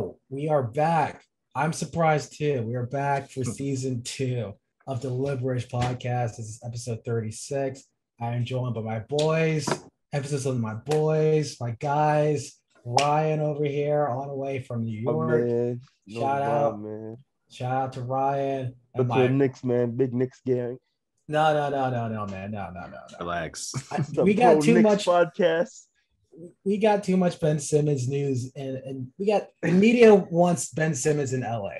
So we are back. I'm surprised too. We are back for season 2 of the Liberalish Podcast. This is episode 36. I am joined by my boys, emphasis on my boys, my guys. Ryan over here, all the way from New York. Man. Shout out, man. Shout out to Ryan. And my Knicks, man. Big Knicks gang. No, man. No. Relax. We got too much podcast. We got too much Ben Simmons news, and we got the media wants Ben Simmons in LA.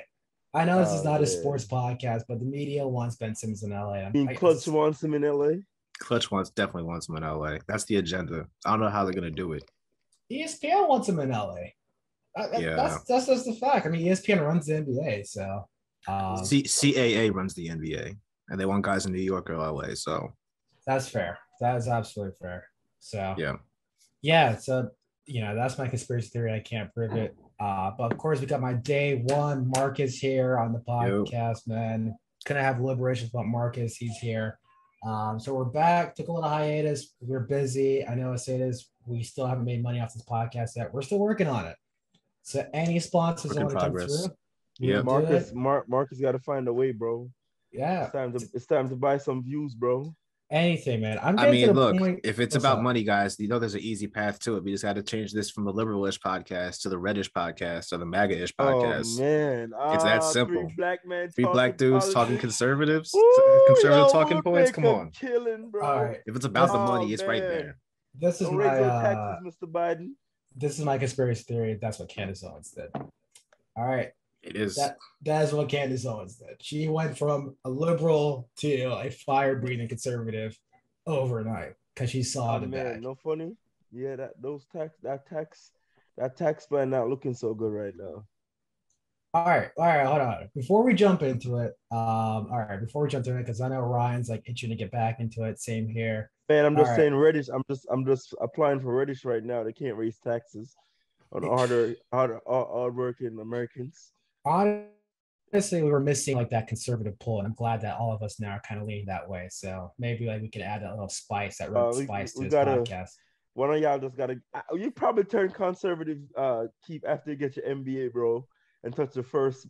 I know this is not a sports podcast, but the media wants Ben Simmons in LA. Clutch wants him in LA. Clutch definitely wants him in LA. That's the agenda. I don't know how they're gonna do it. ESPN wants him in LA. That's just the fact. I mean, ESPN runs the NBA, so CAA runs the NBA, and they want guys in New York or LA. So that's fair. That is absolutely fair. So yeah. So that's my conspiracy theory. I can't prove it. But of course, we got my day one Marcus here on the podcast, man. Couldn't have deliberations about Marcus. He's here. So we're back. Took a little hiatus. We're busy. I know I say this. We still haven't made money off this podcast yet. We're still working on it. So any sponsors want to come through? Yeah, Marcus got to find a way, bro. Yeah, it's time to buy some views, bro. Anything, man. If it's about money, guys, there's an easy path to it. We just got to change this from the Liberalish podcast to the Reddish podcast or the MAGA-ish podcast. Oh, man. It's that simple. Three black dudes talking conservatives, talking points. Come on. Killing, bro. All right. If it's about the money, it's right there. This is Don't raise your taxes, Mr. Biden. This is my conspiracy theory. That's what Candace Owens did. All right. It is. That is what Candace Owens did. She went from a liberal to a fire-breathing conservative overnight because she saw the bag. No funny. Yeah, that tax plan not looking so good right now. All right, hold on. Before we jump into it, because I know Ryan's like itching to get back into it. Same here. Man, I'm just saying Reddish. I'm just applying for Reddish right now. They can't raise taxes on hard-working Americans. Honestly, we were missing like that conservative pull, and I'm glad that all of us now are kind of leaning that way. So maybe like we could add that little spice, that red spice to this podcast. One of y'all just gotta. You probably turn conservative. Keep after you get your MBA, bro, and touch your first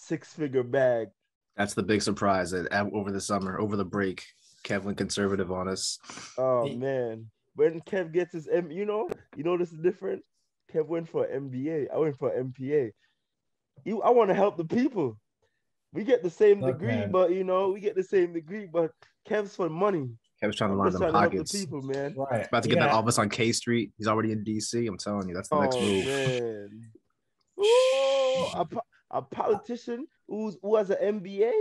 6-figure bag. That's the big surprise over the summer, over the break. Kev went conservative on us. Oh man, when Kev gets his you know this is different. Kev went for MBA. I went for MPA. I want to help the people. We get the same degree, but Kev's for money. Kev's trying to line them pockets. The people, man. Right. He's about to get that office on K Street. He's already in DC. I'm telling you, that's the next move. Man. Ooh, a politician who has an MBA.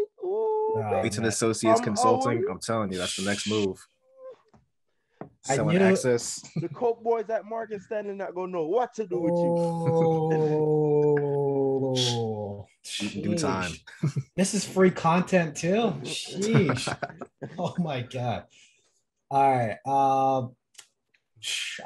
It's an associate's consulting. I'm telling you, that's the next move. Selling access. The coke boys at Morgan Stanley not gonna know what to do with you. Due time. This is free content too. Sheesh. Oh my god. All right.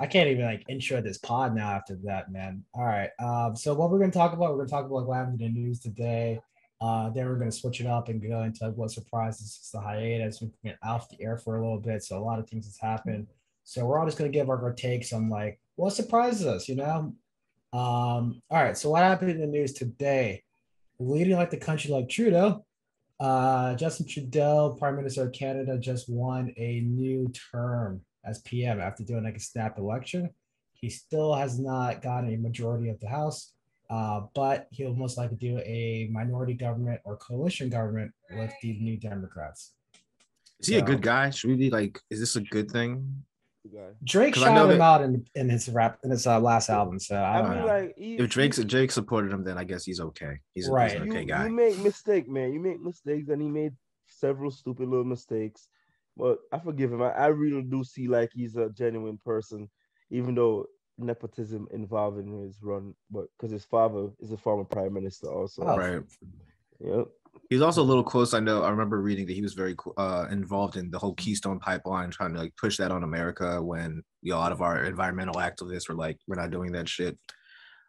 I can't even like intro this pod now after that, man. All right. So what we're gonna talk about? We're gonna talk about what happened in the news today. Then we're going to switch it up and go into what surprises us, the hiatus. We've been off the air for a little bit, so a lot of things has happened. So we're all just going to give our takes on like what surprises us, All right, so what happened in the news today? Leading like the country like Trudeau, Justin Trudeau, Prime Minister of Canada, just won a new term as PM after doing like a snap election. He still has not gotten a majority of the House. But he'll most likely do a minority government or coalition government with the New Democrats. Is he a good guy? Should we be like, is this a good thing? Drake shouted him out in his last album. So I don't know. Like, if Drake supported him, then I guess he's okay. He's an okay guy. You make mistakes, man. You make mistakes, and he made several stupid little mistakes. But I forgive him. I really do see like he's a genuine person, even though nepotism involved in his run, but because his father is a former prime minister also. Right. Yep. He's also a little close. I remember reading that he was very involved in the whole Keystone Pipeline, trying to like push that on America when a lot of our environmental activists were like, we're not doing that shit.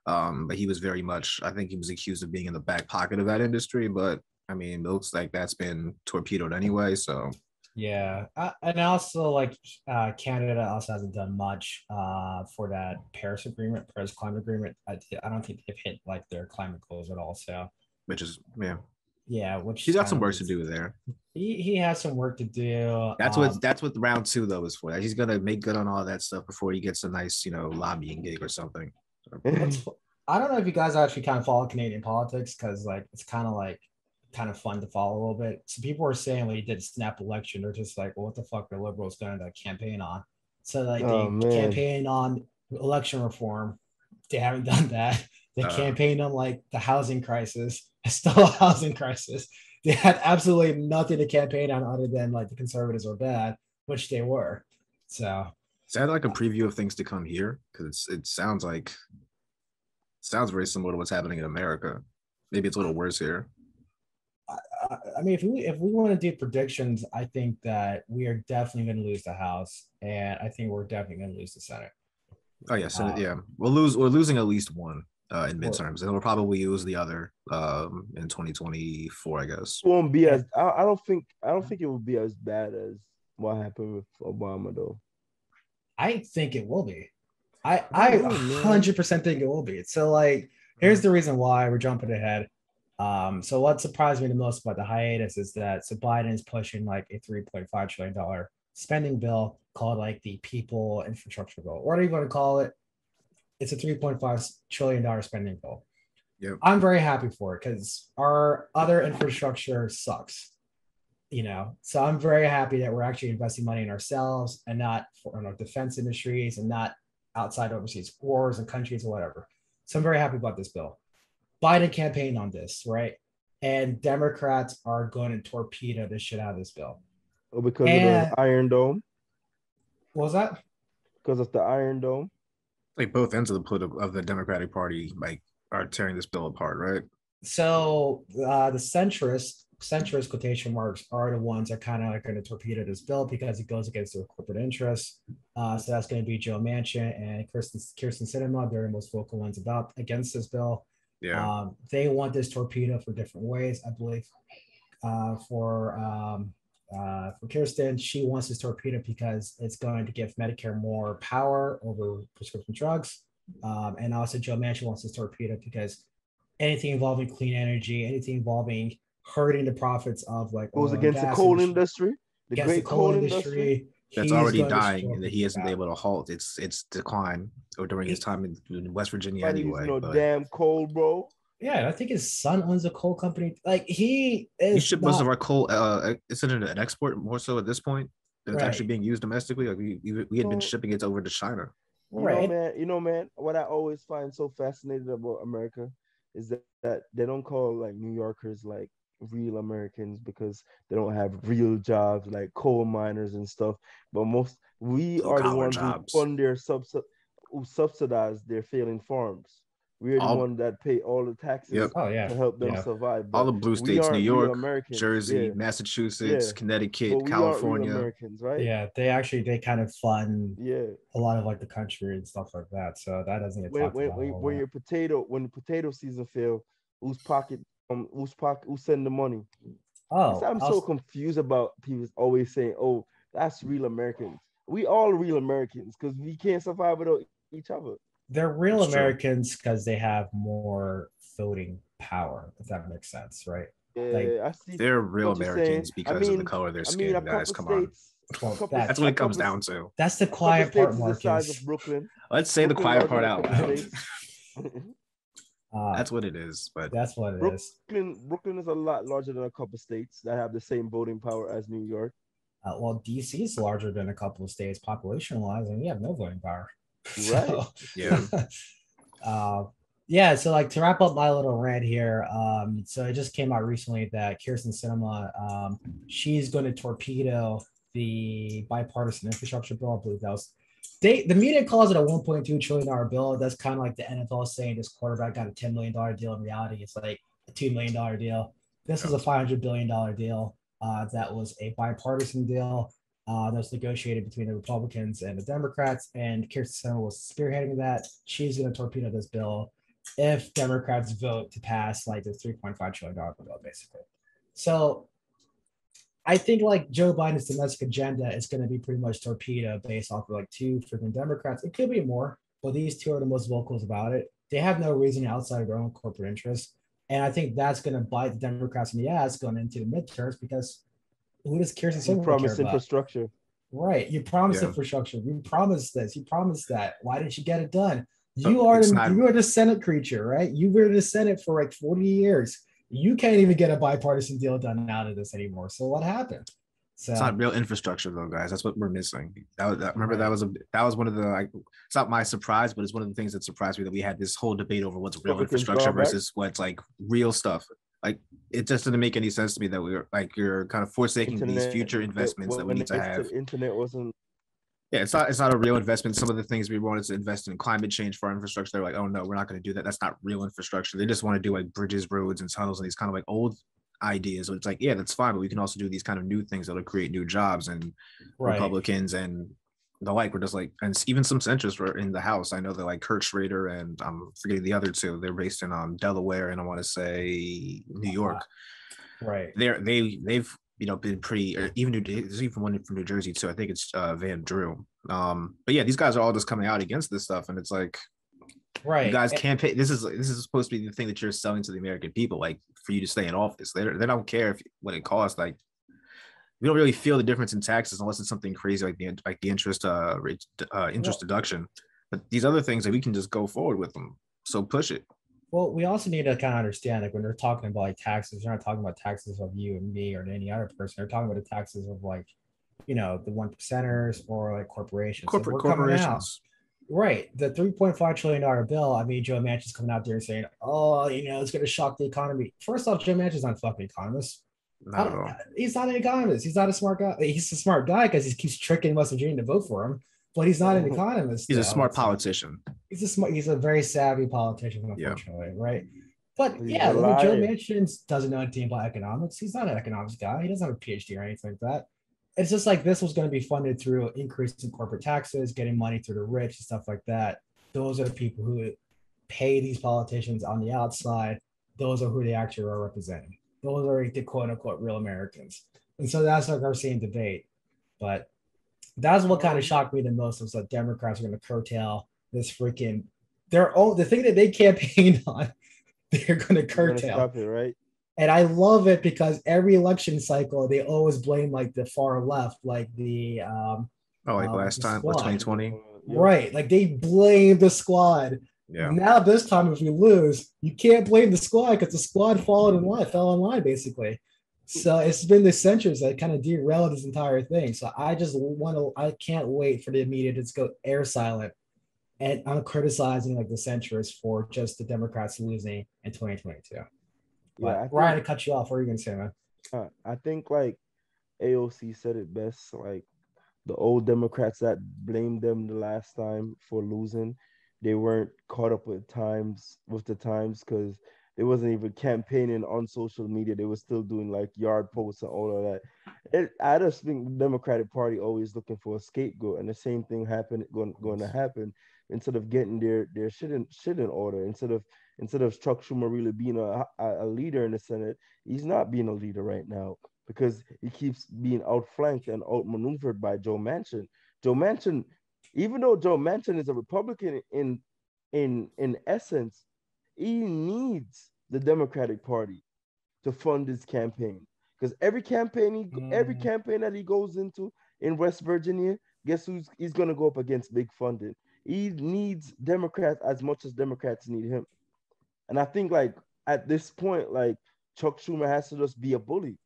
But he was very much, I think he was accused of being in the back pocket of that industry, but I mean, it looks like that's been torpedoed anyway. So Yeah, and also like Canada also hasn't done much for that Paris Climate Agreement. I don't think they've hit like their climate goals at all. So which is yeah. yeah, which He's is got kind some of work to do there. he has some work to do. That's what round two though is for. He's gonna make good on all that stuff before he gets a nice, lobbying gig or something. What's I don't know if you guys actually kind of follow Canadian politics because like it's kind of fun to follow a little bit. So people were saying when he did snap election, they're just like, well, what the fuck are liberals going to campaign on? So like Oh they man. campaign on election reform. They haven't done that. They Uh, campaigned on like the housing crisis. It's still a housing crisis. They had absolutely nothing to campaign on other than like the conservatives were bad, which they were. So is that like a preview of things to come here? Because it sounds very similar to what's happening in America. Maybe it's a little worse here. I mean, if we want to do predictions, I think that we are definitely going to lose the House, and I think we're definitely going to lose the Senate. Oh yeah, Senate. Uh, Yeah, We're losing at least one in or midterms, and we'll probably lose the other in 2024, I guess. Won't be and as I don't think it will be as bad as what happened with Obama though. I think it will be. I I don't I know, man. 100% think it will be. So like, here's the reason why we're jumping ahead. So what surprised me the most about the hiatus is that so Biden is pushing like a $3.5 trillion spending bill called like the People Infrastructure Bill. What do you want to call it? It's a $3.5 trillion spending bill. Yep. I'm very happy for it because our other infrastructure sucks. So I'm very happy that we're actually investing money in ourselves and not in our defense industries and not outside overseas wars and countries or whatever. So I'm very happy about this bill. Biden campaigned on this, right? And Democrats are going to torpedo this shit out of this bill. Or because of the And Iron Dome. what was that? Because of the Iron Dome. Like both ends of the Democratic Party like are tearing this bill apart, right? So the centrist quotation marks are the ones that kind of are going to torpedo this bill because it goes against their corporate interests. So that's going to be Joe Manchin and Kirsten Sinema. They're the most vocal ones against this bill. Yeah. They want this torpedo for different ways, I believe. For Kirsten, she wants this torpedo because it's going to give Medicare more power over prescription drugs. And also Joe Manchin wants this torpedo because anything involving clean energy, anything involving hurting the profits of like Goes oil and against the gas coal industry, industry, the against the great coal coal industry. industry, That's he's already going to dying and that he torpedo hasn't been that. able to halt its decline or during his time in West Virginia Nobody using anyway. no But damn coal, bro. Yeah, I think his son owns a coal company. Like he we is ship most of not our coal. It's an export more so at this point than it's actually right, being used domestically. Like we had been No, shipping it over to China. right. man, what I always find so fascinating about America is that they don't call like New Yorkers like real Americans because they don't have real jobs like coal miners and stuff. But we Blue are the collar ones who jobs. fund who subsidize their failing farms. We are the All ones that pay all the Yep. taxes Oh yeah, to help them yeah. survive. All But the blue we states: New aren't real York, Americans. Jersey, Yeah, Massachusetts, yeah. But Connecticut, we aren't real California. Americans, right? Yeah, they kind of fund Yeah. a lot of like the country and stuff like that. So that doesn't get talked about a whole When lot. your potato when the potato season fail, who send the money? That's Oh, I'm so confused about people always saying, "Oh, that's real Americans." We all real Americans because we can't survive without each other. they're real It's true. Americans because they have more voting power, if that makes sense, right? Like, Yeah, I see They're real what you're saying. Americans because of the color of their A skin, guys. couple Come on. states, well, that That's what it comes down to. that's the a couple quiet part, states is the size of Marcus. Brooklyn. Let's say the Brooklyn quiet larger part than a out couple loud. states. That's what it is. But That's what it is. Brooklyn is a lot larger than a couple states that have the same voting power as New York. Well, DC is larger than a couple of states population wise, and you have no voting power. Right. So, yeah, uh, yeah. So, like to wrap up my little rant here. So it just came out recently that Kirsten Sinema, she's going to torpedo the bipartisan infrastructure bill. I believe that was the media calls it a $1.2 trillion bill. That's kind of like the NFL saying this quarterback got a $10 million deal. In reality, it's like a $2 million deal. This was a $500 billion deal. That was a bipartisan deal that was negotiated between the Republicans and the Democrats, and Kirsten Sinema was spearheading that. She's going to torpedo this bill if Democrats vote to pass like the $3.5 trillion bill, basically. So I think like Joe Biden's domestic agenda is going to be pretty much torpedoed based off of like two freaking Democrats. It could be more, but these two are the most vocals about it. They have no reason outside of their own corporate interests. And I think that's going to bite the Democrats in the ass going into the midterms because who does Kirsten You Sinema care promised about? infrastructure. Right. You promised Yeah. infrastructure. You promised this. You promised that. Why didn't you get it done? So You are it's not- you are the Senate creature, right? You were the Senate for like 40 years. You can't even get a bipartisan deal done out of this anymore. So what happened? So It's not real infrastructure though, guys. That's what we're missing. Remember Right. that was one of the like. It's not my surprise, but it's one of the things that surprised me that we had this whole debate over what's real Republicans infrastructure drawback. versus what's like real stuff. Like it just didn't make any sense to me that we were like you're kind of forsaking these Internet, future investments that we need to when they have. said internet wasn't. Yeah, it's not a real investment. Some of the things we wanted to invest in climate change for our infrastructure, they're like, oh no, we're not going to do that. That's not real infrastructure. They just want to do like bridges, roads, and tunnels, and these kind of like old ideas. So it's like, yeah, that's fine, but we can also do these kind of new things that'll create new jobs. And right. Republicans and the like were just like, and even some centrists were in the House. I know that like Kurt Schrader and I'm forgetting the other two. They're based in Delaware and I want to say New York. Right. They've been pretty, or even there's even one from New Jersey too. I think it's Van Drew. But yeah, these guys are all just coming out against this stuff, and it's like, right, you guys can't pay. This is supposed to be the thing that you're selling to the American people, like for you to stay in office. They don't care what it costs. Like we don't really feel the difference in taxes unless it's something crazy like the interest deduction. But these other things that we can just go forward with them. So push it. Well, we also need to kind of understand like when they're talking about like taxes, they're not talking about taxes of you and me or any other person. They're talking about the taxes of like, the 1%ers or like corporations. Corporations. Right. The $3.5 trillion bill. I mean, Joe Manchin's coming out there saying, oh, it's going to shock the economy. First off, Joe Manchin's not a fucking economist. Not at all. He's not an economist. He's not a smart guy. He's a smart guy because he keeps tricking West Virginia to vote for him, but he's not an economist. He's a smart politician. He's a very savvy politician, unfortunately, right? But yeah, Joe Manchin doesn't know anything about economics. He's not an economics guy. He doesn't have a PhD or anything like that. It's just like this was going to be funded through increasing corporate taxes, getting money through the rich and stuff like that. Those are the people who pay these politicians on the outside. Those are who they actually are representing. Those are the quote unquote real Americans. And so that's like our same debate. But that's what kind of shocked me the most was that Democrats are going to curtail this freaking the thing that they campaigned on, they're going to curtail. Stop it, right? And I love it because every election cycle, they always blame like the far left, like the last time, 2020. Right. Like they blame the squad. Yeah. Now this time, if you lose, you can't blame the squad because the squad fell in line, basically. So it's been the censors that kind of derailed this entire thing. So I can't wait for the media to just go air silent. And I'm criticizing like the centrists for just the Democrats losing in 2022. But Ryan, to cut you off, what are you gonna say, man? I think like AOC said it best. Like the old Democrats that blamed them the last time for losing, they weren't caught up with the times because they wasn't even campaigning on social media. They were still doing like yard posts and all of that. I just think the Democratic Party always looking for a scapegoat, and the same thing going to happen. Instead of getting their shit in order, instead of Chuck Schumer really being a leader in the Senate, he's not being a leader right now because he keeps being outflanked and outmaneuvered by Joe Manchin. Joe Manchin, even though Joe Manchin is a Republican in essence, he needs the Democratic Party to fund his campaign because every campaign that he goes into in West Virginia, guess he's gonna go up against big funding. He needs Democrats as much as Democrats need him. And I think like at this point, like Chuck Schumer has to just be a bully.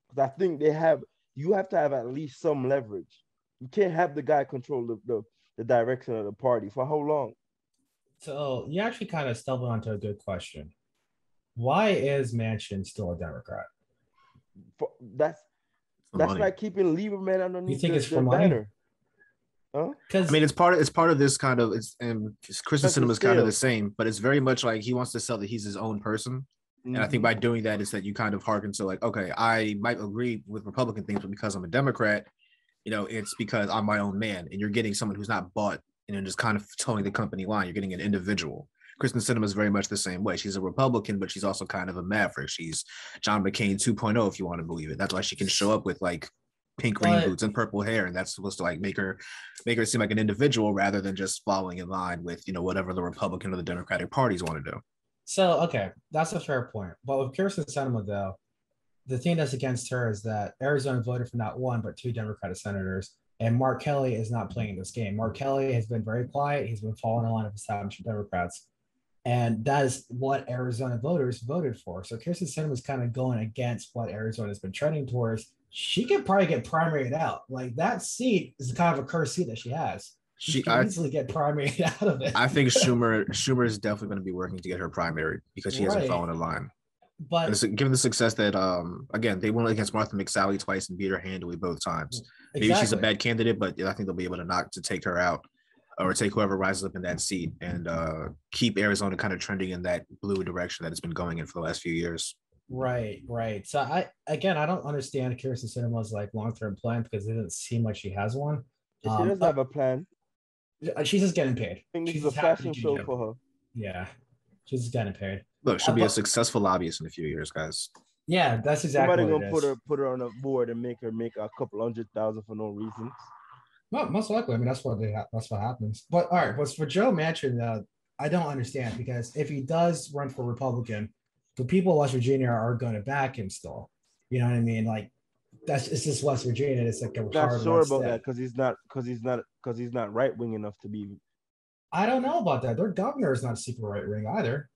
Because I think you have to have at least some leverage. You can't have the guy control the direction of the party. For how long? So you actually kind of stumbled onto a good question. Why is Manchin still a Democrat? That's like keeping Lieberman underneath you think it's for banner. Money? Huh? I mean, it's part of this kind of Kirsten Sinema is kind of the same, but it's very much like he wants to sell that he's his own person. Mm-hmm. And I think by doing that is that you kind of hearken to like, okay, I might agree with Republican things, but because I'm a Democrat, it's because I'm my own man. And you're getting someone who's not bought and just kind of towing the company line. You're getting an individual. Kristen Sinema is very much the same way. She's a Republican, but she's also kind of a maverick. She's John McCain 2.0, if you want to believe it. That's why she can show up with like pink green boots and purple hair, and that's supposed to like make her seem like an individual rather than just following in line with whatever the Republican or the Democratic parties want to do. So okay, that's a fair point. But with Kirsten Sinema, though, the thing that's against her is that Arizona voted for not one but two Democratic senators, and Mark Kelly is not playing this game. Mark Kelly has been very quiet. He's been following the line of establishment Democrats, and that is what Arizona voters voted for. So Kirsten Sinema is kind of going against what Arizona has been trending towards. She could probably get primaried out. Like that seat is kind of a cursed seat that she has. She can easily get primaried out of it. I think Schumer is definitely going to be working to get her primary because she hasn't fallen in line. But given the success that again, they went against Martha McSally twice and beat her handily both times. Maybe she's a bad candidate, but I think they'll be able to take her out or take whoever rises up in that seat and keep Arizona kind of trending in that blue direction that it's been going in for the last few years. Right. So I don't understand Kirsten Sinema's like long-term plan because it doesn't seem like she has one. She doesn't have a plan. She's just getting paid. I think this is a fashion show for her. Yeah, she's just getting paid. Look, she'll be a successful lobbyist in a few years, guys. Yeah, that's exactly. Somebody gonna put her on a board and make her make a couple $100,000 for no reason. Well, most likely. I mean, that's what happens. But all right, but for Joe Manchin, I don't understand because if he does run for Republican, the people of West Virginia are going to back him still. You know what I mean? Like it's just West Virginia. It's like a not sure about that because he's not right wing enough to be. I don't know about that. Their governor is not super right wing either.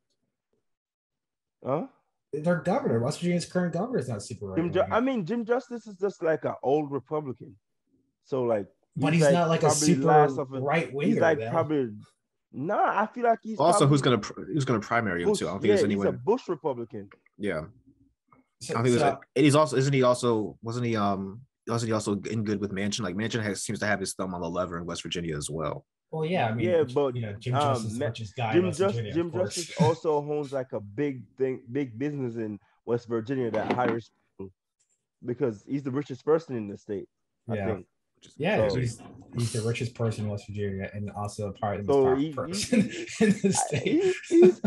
Huh? Their governor, West Virginia's current governor, is not super right. Jim Justice is just like an old Republican. So like, but he's like not like a super right winger. He's like probably. No, I feel like he's also who's gonna primary him too. I don't think there's anyone. He's a Bush Republican. Yeah. I don't think wasn't he also in good with Manchin? Like Manchin seems to have his thumb on the lever in West Virginia as well. Well, yeah, I mean, but Jim Justice is the richest guy. Jim Justice also owns like a big business in West Virginia that hires people because he's the richest person in the state. I think. Yeah, so, he's the richest person in West Virginia and also part of the top person in the state.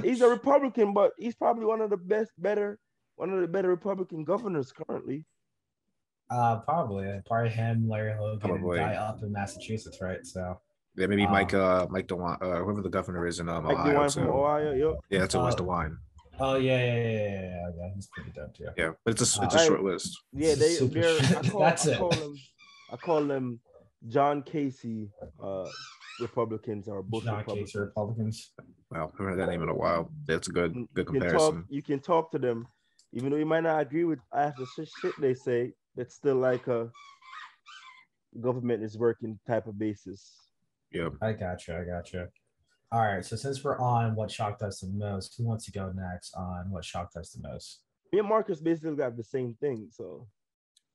He's a Republican, but he's probably one of the better Republican governors currently. Probably him, Larry Hogan, and guy up in Massachusetts, right? So yeah, maybe Mike DeWine, whoever the governor is in Ohio. DeWine from Ohio, yep. Yeah, that's it was DeWine. Oh yeah, he's pretty dope too. Yeah, but it's a short list. Yeah, I call them John Casey Republicans or Bush John Casey Republicans. Wow, I haven't heard that name in a while. That's a good comparison. You can talk to them, even though you might not agree with half the shit they say. It's still like a government is working type of basis. Yeah, I gotcha. All right, so since we're on what shocked us the most, who wants to go next on what shocked us the most? Me and Marcus basically got the same thing, so.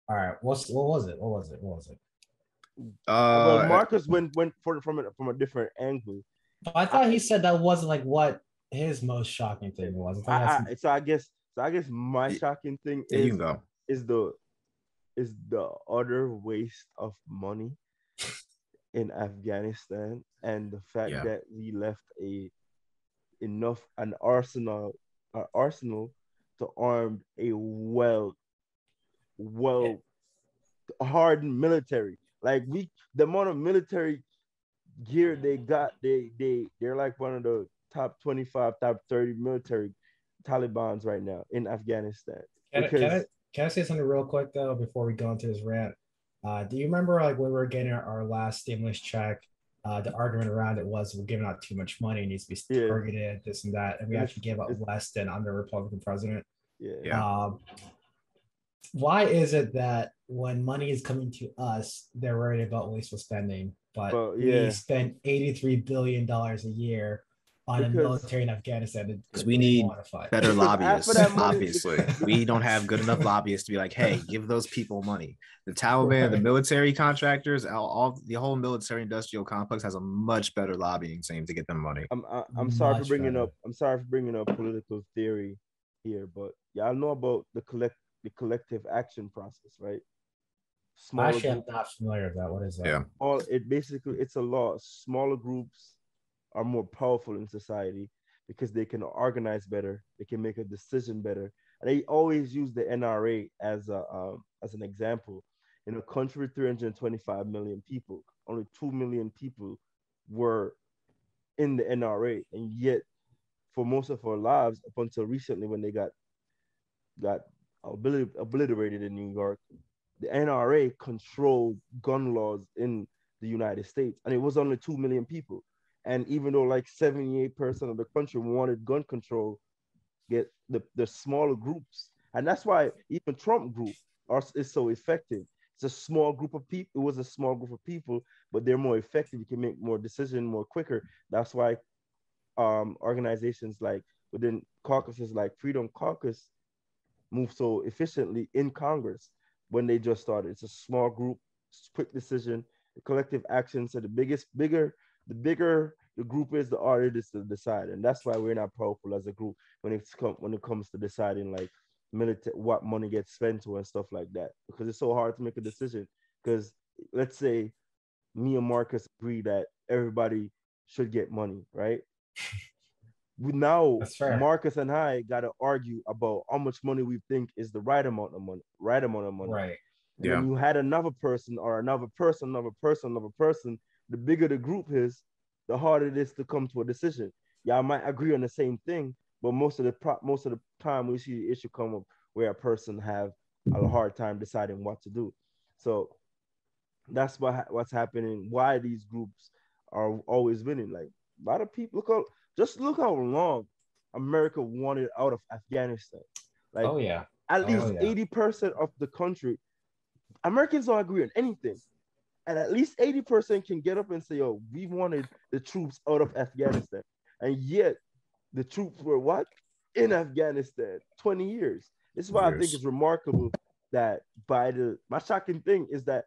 All right, what was it? Well, Marcus went from a different angle. I thought he said that wasn't like what his most shocking thing was. So I guess my shocking thing is the utter waste of money in Afghanistan and the fact that we left an arsenal to arm a hardened military. Like the amount of military gear they got, they're like one of the top 25, top 30 military Talibans right now in Afghanistan. Can I say something real quick though before we go into this rant? Do you remember like when we were getting our last stimulus check? The argument around it was we're giving out too much money, it needs to be targeted, this and that, and we actually gave out less than under Republican president. Yeah. Why is it that when money is coming to us, they're worried about wasteful spending, but we spend $83 billion a year on a military in Afghanistan? Because we need better lobbyists, obviously. We don't have good enough lobbyists to be like, hey, give those people money. The Taliban, the military contractors, the whole military industrial complex has a much better lobbying team to get them money. I'm sorry for bringing up political theory here, but y'all know about the collective action process, right? Actually, I'm not familiar with that. What is that? Yeah. It's a law. Smaller groups are more powerful in society. because they can organize better, they can make a decision better. And they always use the NRA as an example. In a country with 325 million people, only 2 million people were in the NRA, and yet for most of our lives, up until recently when they got obliterated in New York, the NRA controlled gun laws in the United States, and it was only 2 million people. And even though like 78% of the country wanted gun control, get the smaller groups, and that's why even Trump group is so effective. It's a small group of people. It was a small group of people, but they're more effective. You can make more decisions more quicker. That's why organizations like within caucuses like Freedom Caucus move so efficiently in Congress when they just started. It's a small group, quick decision, collective action. So the bigger the group is, the harder it is to decide, and that's why we're not powerful as a group when it comes to deciding like what money gets spent to and stuff like that, because it's so hard to make a decision. Because let's say me and Marcus agree that everybody should get money, right? Now Marcus and I gotta argue about how much money we think is the right amount of money. Right. And then you had another person, the bigger the group is, the harder it is to come to a decision. Y'all might agree on the same thing, but most of the time we see the issue come up where a person have a hard time deciding what to do. So that's what's happening. Why these groups are always winning. Like a lot of people look how long America wanted out of Afghanistan. Like, at least 80% of the country, Americans don't agree on anything. And at least 80% can get up and say, "Oh, we wanted the troops out of Afghanistan." And yet the troops were what? In Afghanistan 20 years. This is why I think it's remarkable that Biden, my shocking thing is that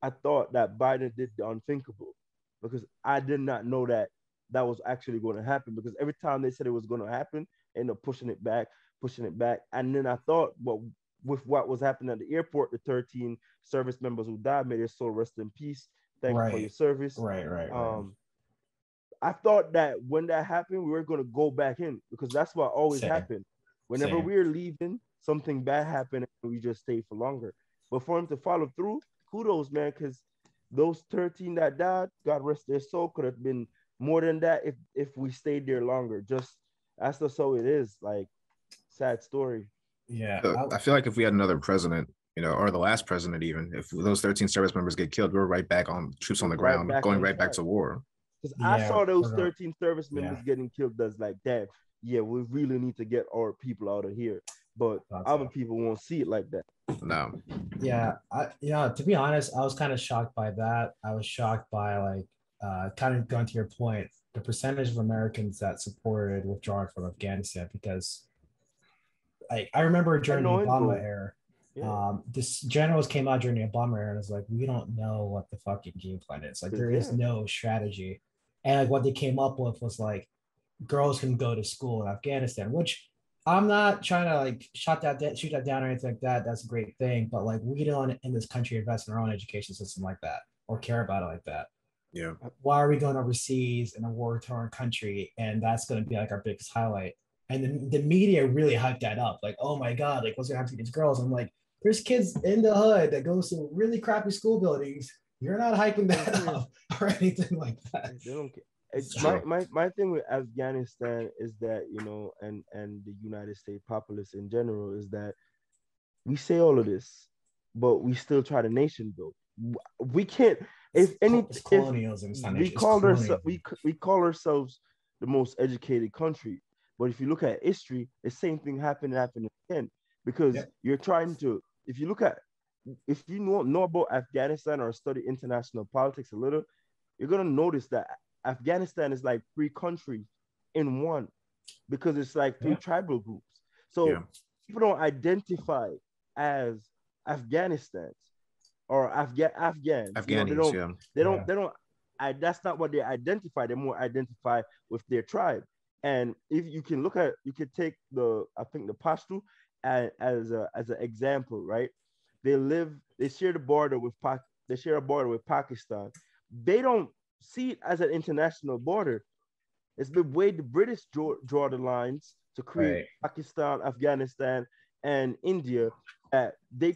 I thought that Biden did the unthinkable, because I did not know that was actually going to happen, because every time they said it was going to happen, they end up pushing it back. And then I thought, well, with what was happening at the airport, the 13 service members who died, may their soul rest in peace. Thank you for your service. Right. I thought that when that happened, we were going to go back in, because that's what always happened. Whenever we were leaving, something bad happened and we just stayed for longer. But for him to follow through, kudos, man, because those 13 that died, God rest their soul, could have been more than that if we stayed there longer. Just that's just how it is. Like, sad story. Yeah. I feel like if we had another president, or the last president, even if those 13 service members get killed, we're right back on troops on the ground, going right back to war. Because I saw those 13 service members getting killed. That's like, damn, we really need to get our people out of here. But other people won't see it like that. No. Yeah. To be honest, I was kind of shocked by that. I was shocked by, like, kind of going to your point, the percentage of Americans that supported withdrawing from Afghanistan, because I remember during the Obama era, this generals came out during the Obama era and was like, we don't know what the fucking game plan is. Like, there is no strategy. And like what they came up with was like, girls can go to school in Afghanistan, which I'm not trying to like shoot that down or anything like that. That's a great thing. But like, we don't in this country invest in our own education system like that or care about it like that. Yeah. Why are we going overseas in a war-torn country? And that's going to be like our biggest highlight. And then the media really hyped that up. Like, oh my God, like what's going to happen to these girls? I'm like, there's kids in the hood that goes to really crappy school buildings. You're not hyping that up or anything like that. They don't care. My thing with Afghanistan is that, and the United States populace in general, is that we say all of this, but we still try to nation build. We can't. If colonialism, we call ourselves the most educated country, but if you look at history, the same thing happened again, because you're trying to. If you know about Afghanistan or study international politics a little, you're gonna notice that Afghanistan is like 3 countries in one, because it's like 3 tribal groups. So people don't identify as Afghanistans or Afghans. Afghanis, they don't. That's not what they identify. They more identify with their tribe. And if you can take the Pashto as an example, right? They share a border with Pakistan. They don't see it as an international border. It's the way the British draw the lines to create Pakistan, Afghanistan, and India. They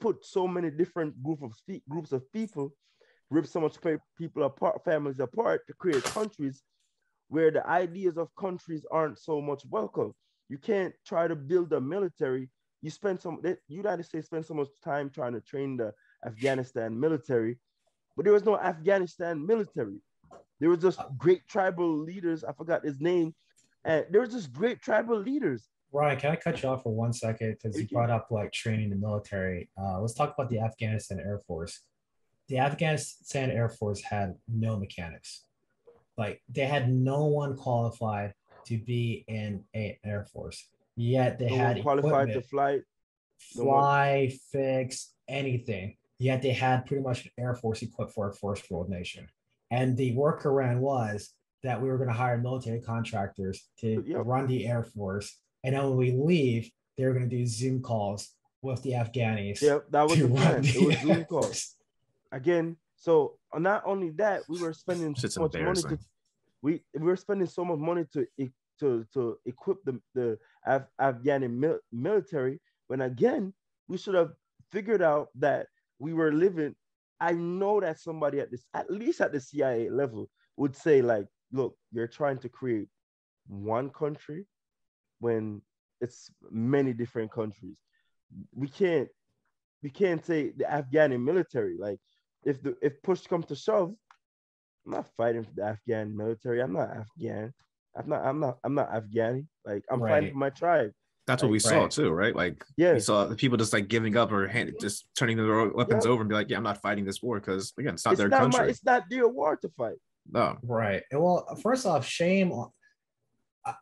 put so many different groups of people, rip so much people apart, families apart to create countries where the ideas of countries aren't so much welcome. You can't try to build a military. The United States spent so much time trying to train the Afghanistan military, but there was no Afghanistan military. There was just great tribal leaders. I forgot his name. And there was just great tribal leaders. Ryan, can I cut you off for 1 second? Because you brought up like training the military. Let's talk about the Afghanistan Air Force. The Afghanistan Air Force had no mechanics. Like they had no one qualified to be in an Air Force. Yet they had qualified to fly, fix, anything. Yet they had pretty much an Air Force equipped for a first world nation. And the workaround was that we were going to hire military contractors to run the Air Force. And then when we leave, they were going to do Zoom calls with the Afghanis. Yep, that was the plan. It was Zoom calls. Again, so not only that, we were spending so much money we were spending so much money to equip the Afghani military, when again, we should have figured out that we were living. I know that somebody at least at the CIA level would say like, look, you're trying to create one country when it's many different countries. We can't say the Afghani military, like if push comes to shove, I'm not fighting for the Afghan military. I'm not Afghan. I'm not Afghani. Like I'm fighting for my tribe. That's what we saw too, right? Like we saw the people just like giving up or just turning their weapons over and be like, yeah, I'm not fighting this war because again, it's not their country. It's not their war to fight. No. Right. Well, first off, shame on.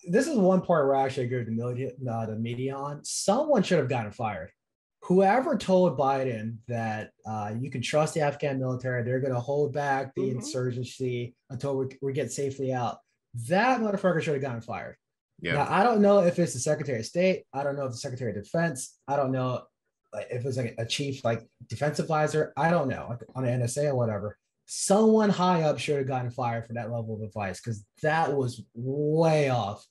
This is one part where I actually agree with the media on. Someone should have gotten fired. Whoever told Biden that you can trust the Afghan military, they're going to hold back the insurgency until we get safely out. That motherfucker should have gotten fired. Yeah. Now, I don't know if it's the Secretary of State. I don't know if the Secretary of Defense. I don't know if it was like a chief like defense advisor. I don't know, like on the NSA or whatever. Someone high up should have gotten fired for that level of advice because that was way off.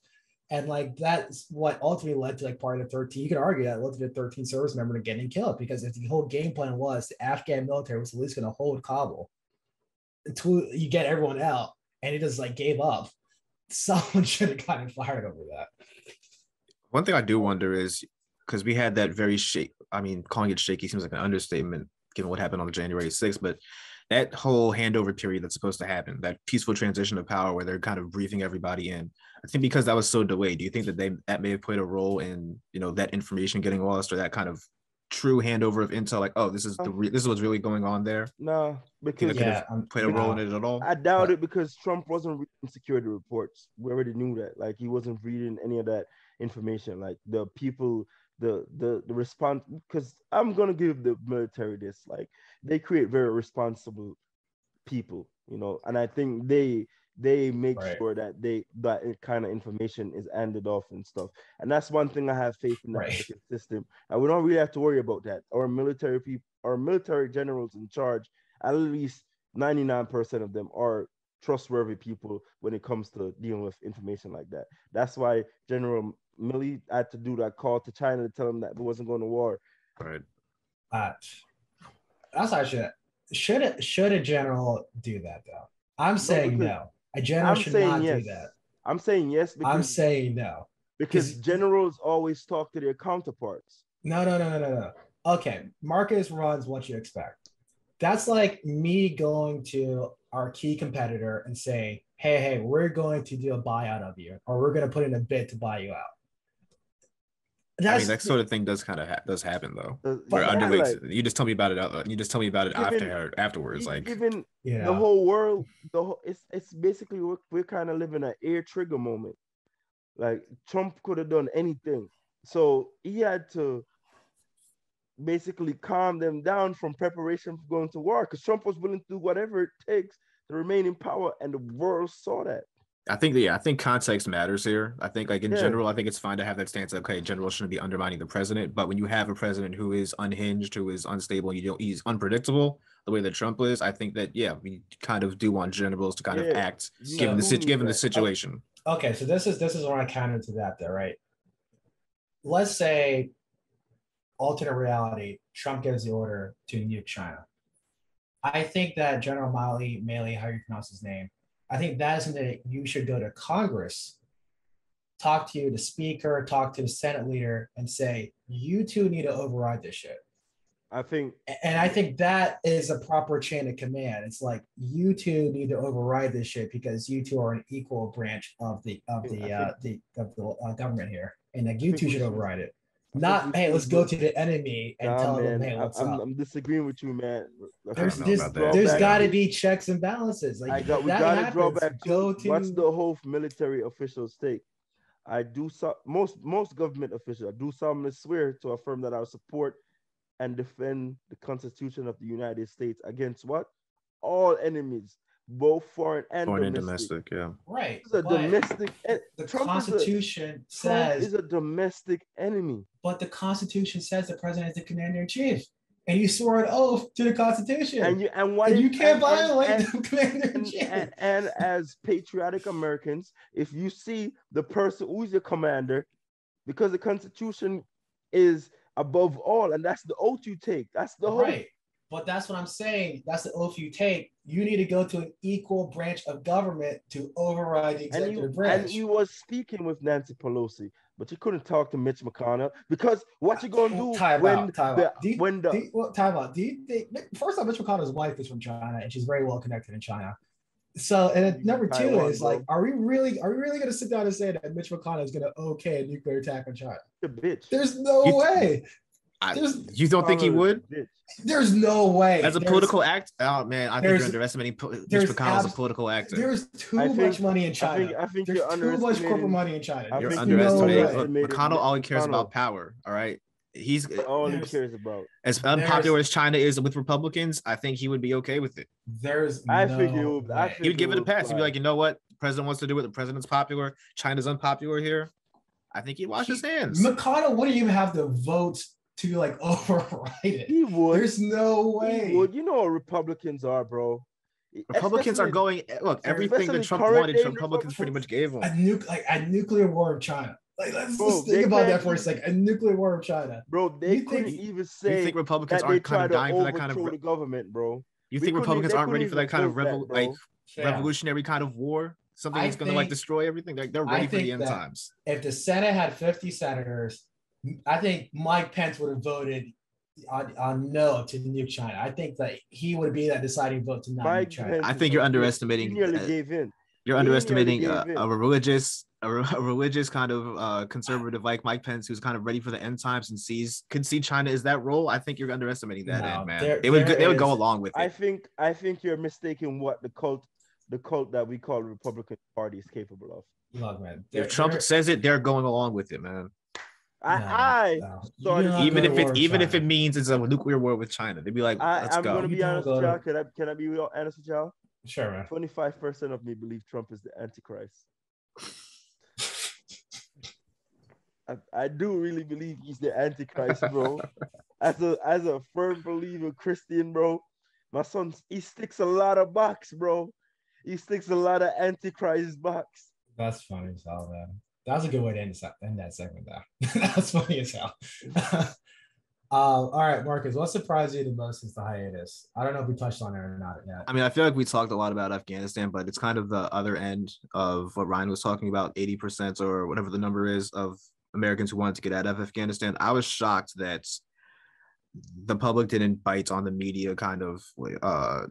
And like that's what ultimately led to like part of the 13. You can argue that led to the 13 service member to getting killed because if the whole game plan was the Afghan military was at least going to hold Kabul until you get everyone out, and it just like gave up. Someone should have gotten fired over that. One thing I do wonder is because we had that very calling it shaky seems like an understatement given what happened on January 6th, but that whole handover period that's supposed to happen, that peaceful transition of power where they're kind of briefing everybody in, I think because that was so delayed, do you think that may have played a role in, that information getting lost or that kind of true handover of intel, like, oh, this is what's really going on there? No, because played a role in it at all? I doubt it because Trump wasn't reading security reports. We already knew that. Like he wasn't reading any of that information. Like the people, the response, because I'm gonna give the military this, like they create very responsible people, and I think they make sure that that kind of information is handed off and stuff. And that's one thing I have faith in the system. And we don't really have to worry about that. Our military people, our military generals in charge, at least 99% of them are trustworthy people when it comes to dealing with information like that. That's why General Milley had to do that call to China to tell them that we wasn't going to war. Right. That's actually should a general do that though? I'm saying no. A general should not do that. I'm saying yes because I'm saying no. Because generals always talk to their counterparts. No. Okay, Marcus runs what you expect. That's like me going to our key competitor and saying, hey, we're going to do a buyout of you, or we're going to put in a bid to buy you out. That sort of thing does happen though. You just tell me about it. You just tell me about it afterwards. Like even the whole world, it's basically we're kind of living an air trigger moment. Like Trump could have done anything, so he had to basically calm them down from preparation for going to war because Trump was willing to do whatever it takes to remain in power, and the world saw that. I think context matters here. I think like in Yeah. general, I think it's fine to have that stance. Okay, general shouldn't be undermining the president, but when you have a president who is unhinged, who is unstable, he's unpredictable the way that Trump is. I think that we kind of do want generals to kind of act given the situation. Okay, so this is where I counter to that there, right? Let's say alternate reality, Trump gives the order to nuke China. I think that General Milley, how you pronounce his name, I think that is something that you should go to Congress, talk to the speaker, talk to the Senate leader, and say, you two need to override this shit. I think that is a proper chain of command. It's like you two need to override this shit because you two are an equal branch of the government here, and like you two should override it. Not hey, let's go to the enemy and tell them hey, what's up. I'm disagreeing with you, man. There's got to be checks and balances. Like we got to draw back. What's the whole military official's take? Most government officials do solemnly swear to affirm that I will support and defend the Constitution of the United States against what? All enemies, both foreign and domestic. Yeah. Right. It's a domestic. The Constitution says Trump is a domestic enemy. But the Constitution says the president is the commander in chief, and you swore an oath to the Constitution. And you can't violate the commander in chief. And as patriotic Americans, if you see the person who's your commander, because the Constitution is above all, and that's the oath you take. That's the whole. Right. But that's what I'm saying. That's the oath you take. You need to go to an equal branch of government to override the executive branch. And he was speaking with Nancy Pelosi, but you couldn't talk to Mitch McConnell because what you gonna do time out. First off, Mitch McConnell's wife is from China, and she's very well connected in China. So, and then number two is like, are we really going to sit down and say that Mitch McConnell is going to okay a nuclear attack on China? Bitch. There's no way. You don't think he would? There's no way. As a political act, oh man, I think you're underestimating Mitch McConnell as a political actor. There's too much money in China. I think there's too much corporate money in China. You're underestimating. McConnell all he cares about power. All right. He's all he cares about. As unpopular as China is with Republicans, I think he would be okay with it. I think he would give it a pass. He'd be like, you know what? The president wants to do it. The president's popular. China's unpopular here. I think he'd wash his hands. McConnell wouldn't even have the votes to like override it. He would. There's no way. He would. You know what Republicans are, bro. Republicans are going. Look, everything that Trump wanted, Republicans pretty much gave him. A nuclear war with China. Like, let's think about that for a second. A nuclear war with China, bro. They couldn't even say. You think Republicans aren't kind of dying for that kind of the government, bro? You think Republicans aren't ready for that kind of revolutionary kind of war? Something that's going to like destroy everything. They're ready for the end times. If the Senate had 50 senators, I think Mike Pence would have voted on no to nuke China. I think that he would be that deciding vote to not nuke China. I think you're underestimating. He nearly gave in. You're underestimating a religious kind of conservative like Mike Pence, who's kind of ready for the end times and could see China as that role. I think you're underestimating that end, man. They would go along with it. I think you're mistaking what the cult that we call the Republican Party is capable of. Look, man. If Trump says it, they're going along with it, man. Even if it means it's a nuclear war with China, they'd be like, let's go. I'm gonna be honest with y'all. Can I be real honest with y'all? Sure, man. 25% of me believe Trump is the Antichrist. I do really believe he's the Antichrist, bro. As a firm believer Christian, bro, my son, he sticks a lot of box, bro. He sticks a lot of Antichrist box. That's funny as hell, man. That was a good way to end that segment, though. That's funny as hell. All right, Marcus, what surprised you the most since the hiatus? I don't know if we touched on it or not yet. I mean, I feel like we talked a lot about Afghanistan, but it's kind of the other end of what Ryan was talking about, 80% or whatever the number is of Americans who wanted to get out of Afghanistan. I was shocked that the public didn't bite on the media kind of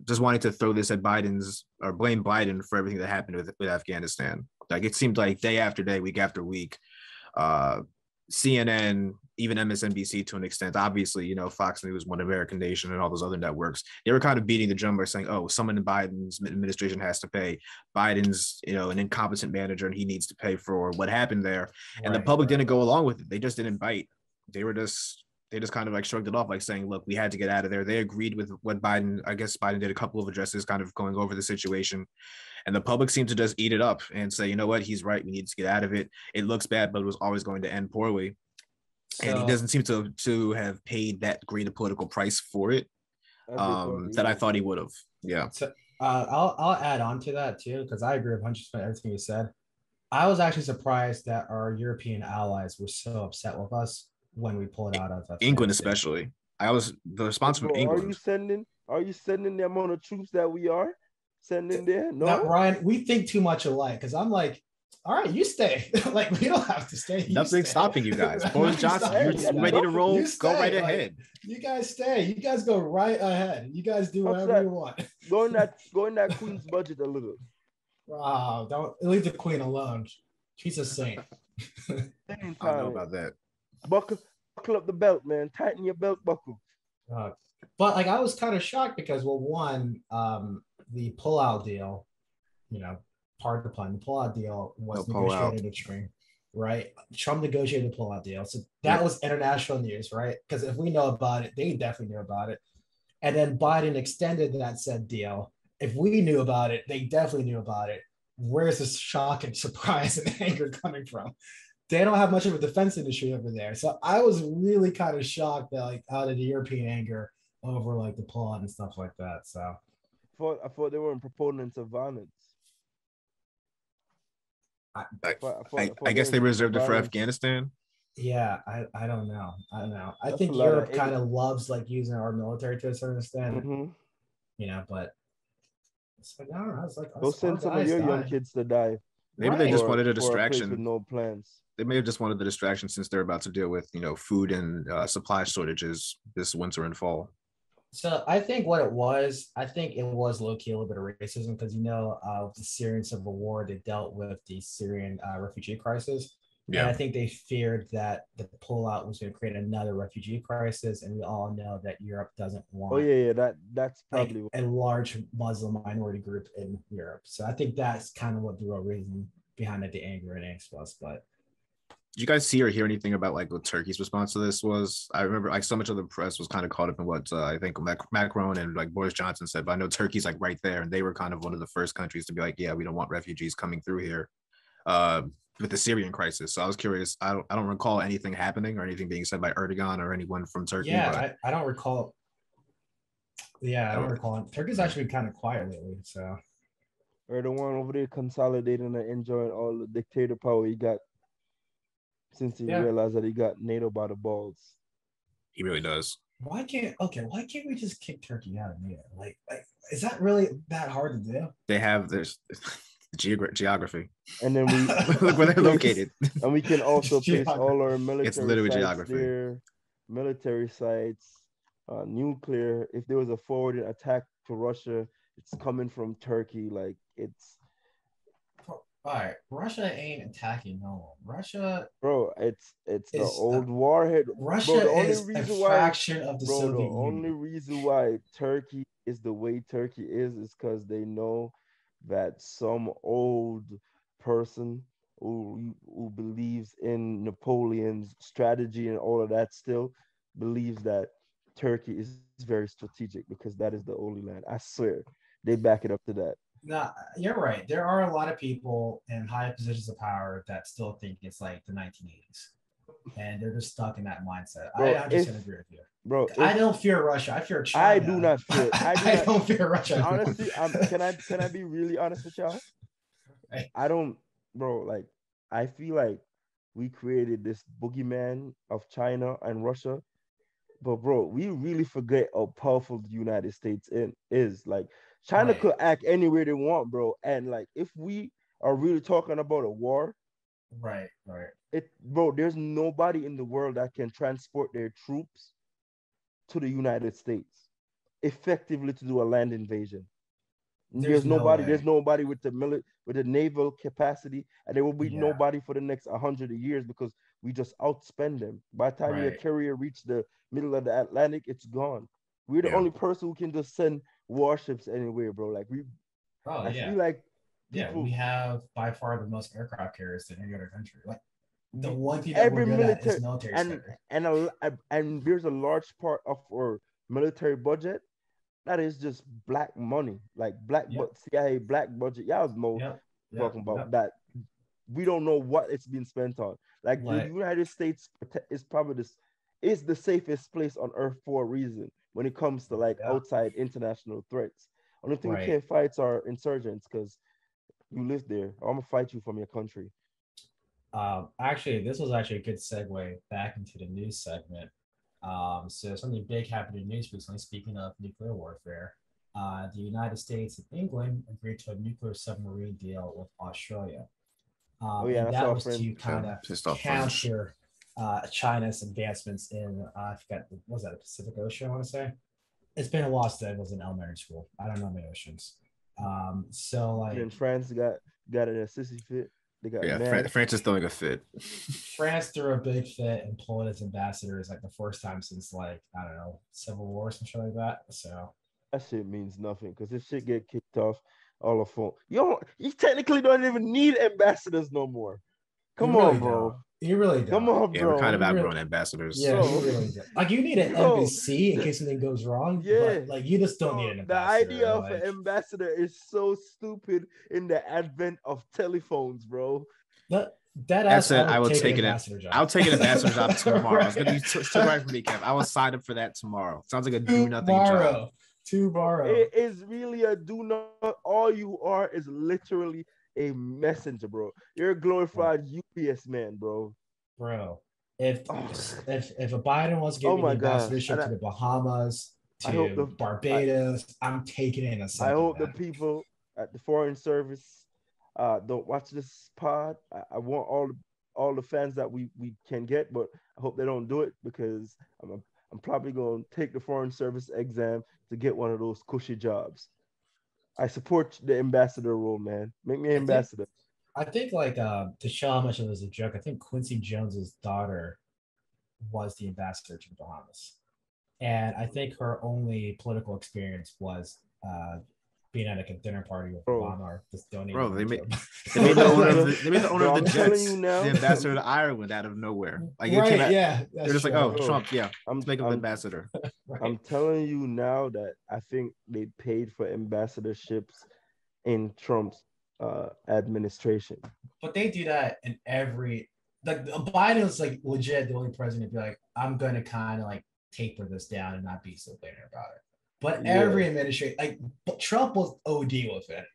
just wanting to throw this at Biden's or blame Biden for everything that happened with Afghanistan. Like it seemed like day after day, week after week, CNN, even MSNBC to an extent, obviously, you know, Fox News, One American Nation, and all those other networks, they were kind of beating the drum by saying, oh, someone in Biden's administration has to pay. Biden's, you know, an incompetent manager and he needs to pay for what happened there. And the public didn't go along with it. They just didn't bite. They They just kind of like shrugged it off, like saying, look, we had to get out of there. They agreed with what Biden, I guess Biden did a couple of addresses kind of going over the situation. And the public seemed to just eat it up and say, you know what, he's right. We need to get out of it. It looks bad, but it was always going to end poorly. And he doesn't seem to have paid that great a political price for it that I thought he would have. Yeah. So I'll add on to that too, because I agree with 100% everything you said. I was actually surprised that our European allies were so upset with us when we pulled out of Afghanistan. England, especially. The response from England. Are you sending the amount of troops that we are sending there? No, now, Ryan, we think too much alike, because I'm like, all right, you stay. Like, we don't have to stay. Nothing's stopping you guys. Boris Johnson, you're ready to roll. Go right ahead. You guys stay. You guys go right ahead. You guys do whatever you want. Go in that Queen's budget a little. Wow, don't leave the Queen alone. She's a saint. I don't know about that. Buckle up the belt, man. Tighten your belt buckle. But like, I was kind of shocked because, well, one, the pullout deal, pardon the pun, the pullout deal was negotiated in spring, right? Trump negotiated the pullout deal. So that was international news, right? Because if we know about it, they definitely knew about it. And then Biden extended that said deal. If we knew about it, they definitely knew about it. Where's this shock and surprise and anger coming from? They don't have much of a defense industry over there. So I was really kind of shocked that, like, out of the European anger over like the pullout and stuff like that. So I thought they weren't proponents of violence. I guess they reserved it for Afghanistan. Yeah, I don't know. I think Europe kind of loves like using our military to a certain extent, but it's like, I don't know. It's like, go send some of your young kids to die. Maybe they just wanted a distraction with no plans. They may have just wanted the distraction since they're about to deal with, food and supply shortages this winter and fall. So I think what it was low-key a little bit of racism because, the Syrian civil war, they dealt with the Syrian refugee crisis. Yeah. And I think they feared that the pullout was going to create another refugee crisis. And we all know that Europe doesn't want that's probably a large Muslim minority group in Europe. So I think that's kind of what the real reason behind the anger and angst was. But did you guys see or hear anything about like what Turkey's response to this was? I remember like so much of the press was kind of caught up in what I think Macron and like Boris Johnson said, but I know Turkey's like right there, and they were kind of one of the first countries to be like, yeah, we don't want refugees coming through here with the Syrian crisis. So I was curious. I don't recall anything happening or anything being said by Erdogan or anyone from Turkey. Yeah, I don't recall. Yeah, I don't recall. Turkey's actually been kind of quiet lately. So Erdogan over there consolidating and enjoying all the dictator power he got. Since he realized that he got NATO by the balls. He really does. Why can't we just kick Turkey out of NATO? Like is that really that hard to do? There's geography. And then we look where they're located. And we can also place all our military it's literally sites geography. there, military sites, nuclear. If there was a forwarded attack to Russia, it's coming from Turkey. Like it's all right, Russia ain't attacking no one. Russia, bro, it's the old warhead. Russia is a fraction of the Soviet Union. The only reason why Turkey is the way Turkey is because they know that some old person who believes in Napoleon's strategy and all of that still believes that Turkey is very strategic because that is the only land. I swear, they back it up to that. No, you're right. There are a lot of people in high positions of power that still think it's like the 1980s, and they're just stuck in that mindset. Bro, I just agree with you, bro. I don't fear Russia. I fear China. I do not fear. I don't fear Russia. Honestly, can I be really honest with y'all? Right. I don't, bro. Like, I feel like we created this boogeyman of China and Russia, but bro, we really forget how powerful the United States is. Like. China could act anywhere they want, bro. And like, if we are really talking about a war, right. There's nobody in the world that can transport their troops to the United States effectively to do a land invasion. There's nobody with the naval capacity, and there will be nobody for the next 100 years because we just outspend them. By the time your carrier reaches the middle of the Atlantic, it's gone. We're the only person who can just send warships anywhere, bro. Like I feel like we have by far the most aircraft carriers than any other country. Like the one thing that we're every good at military is military and spending. and there's a large part of our military budget that is just black money, like Yep, CIA black budget. Y'all know yep, yep, talking about yep. that. We don't know what it's being spent on. Like the Like, United States is probably this is the safest place on earth for a reason when it comes to like yeah, outside international threats. Only thing we right. can't fight are insurgents because you live there. I'm gonna fight you from your country. Actually, this was actually a good segue back into the news segment. So something big happened in news recently. Speaking of nuclear warfare, the United States and England agreed to a nuclear submarine deal with Australia, Oh yeah, and that's that our was friend. to kind of Pissed off French. counter China's advancements in I forgot what was that the Pacific Ocean? I want to say it's been a while since I was in elementary school. I don't know the oceans. So And like France got an sissy fit. They got Yeah, mad. France is throwing a fit. France threw a big fit and pulled its ambassadors like the first time since like I don't know Civil War or something like that. So That shit means nothing because this shit get kicked off all the phone. You technically don't even need ambassadors no more. you Come really on, don't. bro. You really Come don't. on, Yeah, we're kind bro. of You really, outgrown ambassadors. yeah, you Bro, really don't. Like you need an bro, embassy in case something goes wrong, yeah, but like you just don't need bro. an The idea ambassador. of an Like ambassador is so stupid in the advent of telephones, bro. that That ass, I said, I would will take an take it. ambassador job. I'll take an ambassador job tomorrow. It's gonna be Right. took right from me, Kev. I will sign up for that tomorrow. Sounds like a do nothing job. Tomorrow. Bro, Tomorrow. it is really a do not. All you are is literally a messenger, bro. You're a Right. glorified UPS man, bro. Bro. If Oh, if a Biden wants to give oh me the my gosh. ambassadorship And to the Bahamas, I hope to Barbados, I'm taking it in a I second, hope the man. people at the Foreign Service don't watch this pod. I want all the fans that we can get, but I hope they don't do it because I'm probably going to take the Foreign Service exam to get one of those cushy jobs. I support the ambassador role, man. Make me an I think ambassador. I think like to show how much it was a joke, I think Quincy Jones's daughter was the ambassador to the Bahamas. And I think her only political experience was being at like a dinner party with Bro, Obama or just donating Bro, money to him. they made the owner of bro, the they made the owner bro, of the I'm telling Jets you now. the ambassador to Ireland out of nowhere. Like it came Right, out, yeah, they're that's just like, oh, true. Bro, Trump, yeah, I'm let's make him I'm ambassador. I'm Right. telling you now that I think they paid for ambassadorships in Trump's administration. But they do that in every like Biden was like legit the only president to be like, I'm gonna kind of like taper this down and not be so bitter about it. But Yeah. every administration, like Trump was OD with it.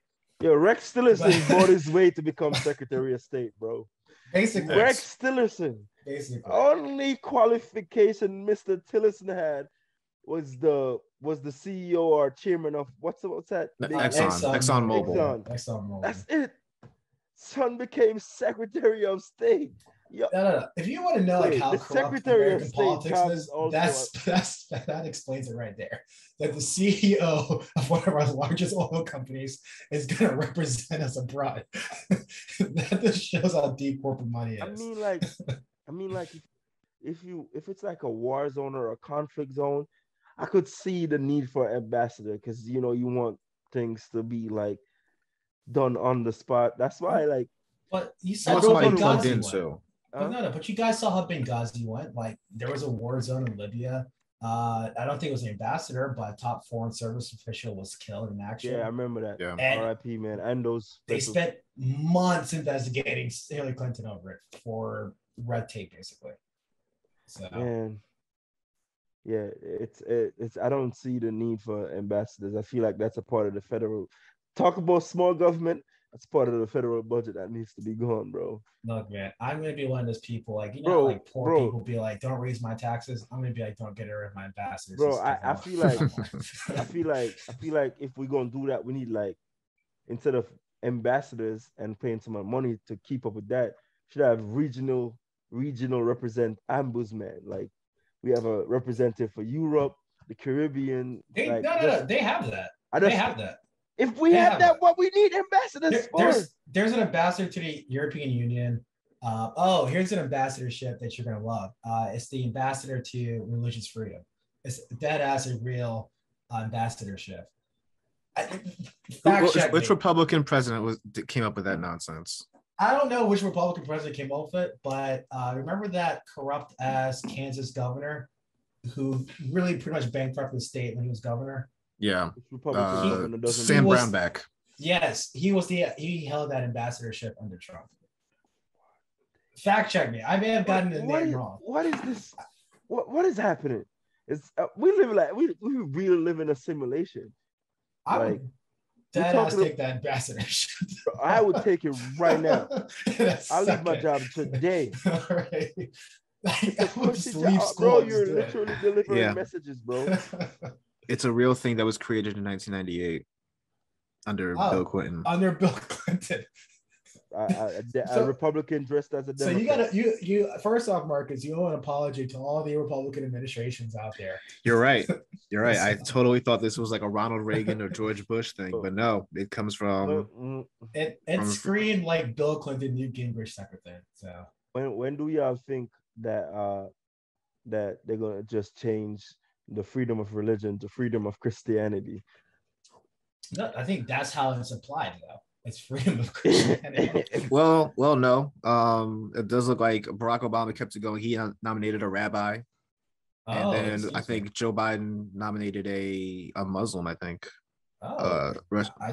Yo, Rex Tillerson bought But his way to become Secretary of State, bro. basically, Rex Tillerson. basically, Only qualification Mr. Tillerson had was the CEO or chairman of what's that big Exxon Mobil, Mobil. yeah, Exxon. Exxon Mobil. That's it. Son became Secretary of State. Yo, No. If you want to know like wait, how the corrupt Secretary of American State politics job is is, also that explains it right there. That the CEO of one of our largest oil companies is going to represent us abroad. That just shows how deep corporate money I is. mean like if it's like a war zone or a conflict zone, I could see the need for ambassador because you want things to be like done on the spot. That's why like But you You I saw want how don't somebody want plugged to Benghazi in went. too. But huh? no, but you guys saw how Benghazi went. Like there was a war zone in Libya. I don't think it was an ambassador, but a top foreign service official was killed in Yeah, I action. remember that. Yeah. And R.I.P. man. And those they special spent months investigating Hillary Clinton over it for red tape, basically. So man. Yeah, it's I don't see the need for ambassadors. I feel like that's a part of the federal talk about small government. That's part of the federal budget that needs to be gone, bro. look, man, I'm gonna be one of those people. Like you know, how, Bro, like poor bro, people be like, "Don't raise my taxes." I'm gonna be like, "Don't get rid of my ambassadors." bro. Just I, give them I a feel like I somewhere. feel like I feel like if we're gonna do that, we need like instead of ambassadors and paying some money to keep up with that, should have regional represent ombudsman. Like we have a representative for Europe, the Caribbean, They like no. just They have that. I They just have that. if we They have have that, that. what we need ambassadors for? There's an ambassador to the European Union. Here's an ambassadorship that you're gonna love. It's the ambassador to religious freedom. It's that as a real ambassadorship. Fact check Which me. Republican president came up with that nonsense? I don't know which Republican president came up with it, but remember that corrupt ass Kansas governor who really pretty much bankrupted the state when he was governor? Yeah. Republican governor doesn't Sam Brownback. Yes, he held that ambassadorship under Trump. Fact check me. I may have gotten the name wrong. What is this? What is happening? It's we really live in a simulation. I would take that ambassadorship. I would take it right now. I'll leave my job today. Right. Bro, you're literally delivering messages, bro. It's a real thing that was created in 1998 under Bill Clinton. Under Bill Clinton. A Republican dressed as a So Democrat. you first off, Marcus, you owe an apology to all the Republican administrations out there. You're right. I totally thought this was like a Ronald Reagan or George Bush thing, but no, it comes from it screamed like Bill Clinton, Newt Gingrich type of thing. So when do y'all think that that they're gonna just change the freedom of religion to freedom of Christianity? No, I think that's how it's applied, though. It's freedom of Christianity. well, no. It does look like Barack Obama kept it going. He nominated a rabbi, and then I think Joe Biden nominated a Muslim. I think. I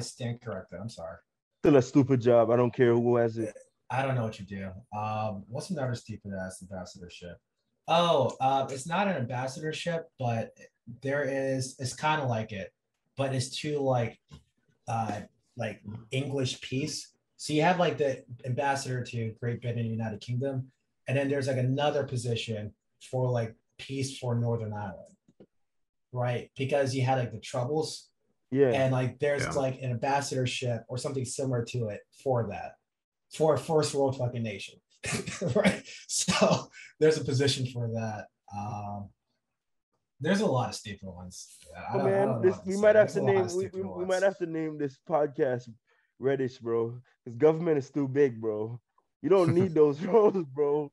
stand corrected. I'm sorry. Still a stupid job. I don't care who has it. I don't know what you do. What's another stupid ass ambassadorship? It's not an ambassadorship, but it's kind of like it, but it's to like English peace. So you have like the ambassador to Great Britain and United Kingdom, and then there's like another position for like peace for Northern Ireland, right? Because you had like the Troubles, and like there's like an ambassadorship or something similar to it for that, for a first world fucking nation, right? So there's a position for that. There's a lot of stupid ones. We might have to name this podcast Reddish, bro. Because government is too big, bro. You don't need those roles, bro.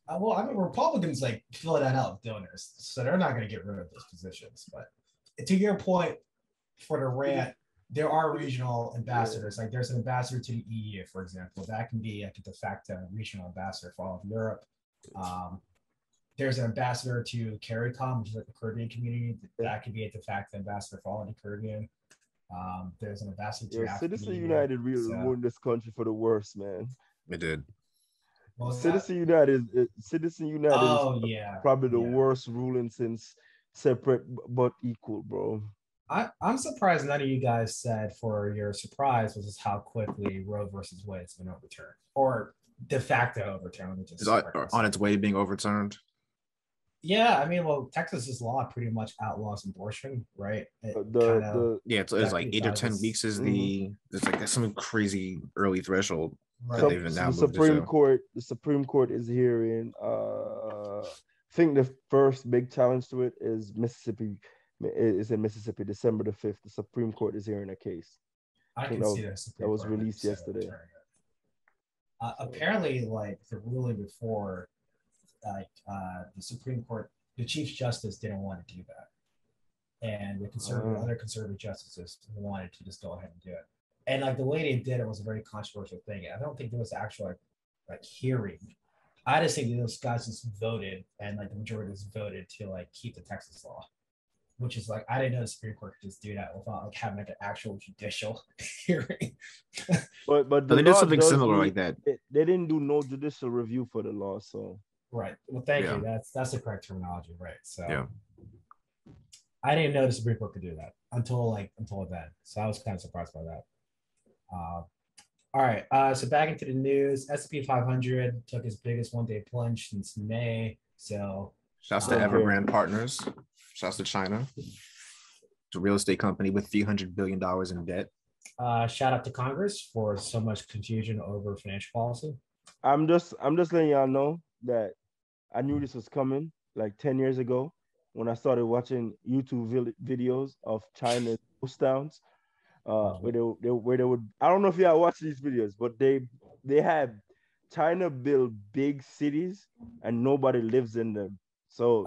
Well, I mean, Republicans like fill that out with donors, so they're not going to get rid of those positions. But to your point, for the rant, there are regional ambassadors. Like there's an ambassador to the EU, for example. That can be like a de facto regional ambassador for all of Europe. There's an ambassador to CARICOM, which is like the Caribbean community. That could be a de facto ambassador for all of the Caribbean. There's an ambassador to Africa. Citizen United really ruined this country for the worst, man. It did. Citizen United is probably the worst ruling since separate but equal, bro. I'm surprised none of you guys said for your surprise was just how quickly Roe versus Wade has been overturned or de facto overturned. Which is on its way being overturned. Yeah, I mean, well, Texas's law pretty much outlaws abortion, right? It's like 8 or 10 weeks is it's like some crazy early threshold. Right. The Supreme Court is hearing. I think the first big challenge to it is Mississippi. Is in Mississippi, December the 5th. The Supreme Court is hearing a case. I can see that was released yesterday. Apparently, like the ruling before, the Supreme Court, the Chief Justice didn't want to do that, and the other conservative justices wanted to just go ahead and do it. And like the way they did it was a very controversial thing. I don't think there was actual like hearing. I just think those guys just voted, and like the majority just voted to like keep the Texas law, which is like I didn't know the Supreme Court could just do that without like having like an actual judicial hearing. but they did something similar like that. They didn't do no judicial review for the law, so right. Well, thank you. That's the correct terminology, right? So I didn't know the Supreme Court could do that until then. So I was kind of surprised by that. All right. So back into the news. S&P 500 took its biggest one-day plunge since May. So shouts to Evergrande Partners. Shouts to China. It's a real estate company with $300 billion in debt. Shout out to Congress for so much confusion over financial policy. I'm just letting y'all know that I knew this was coming like 10 years ago when I started watching YouTube videos of China ghost towns. Where they would, I don't know if y'all watch these videos, but they have China build big cities and nobody lives in them. So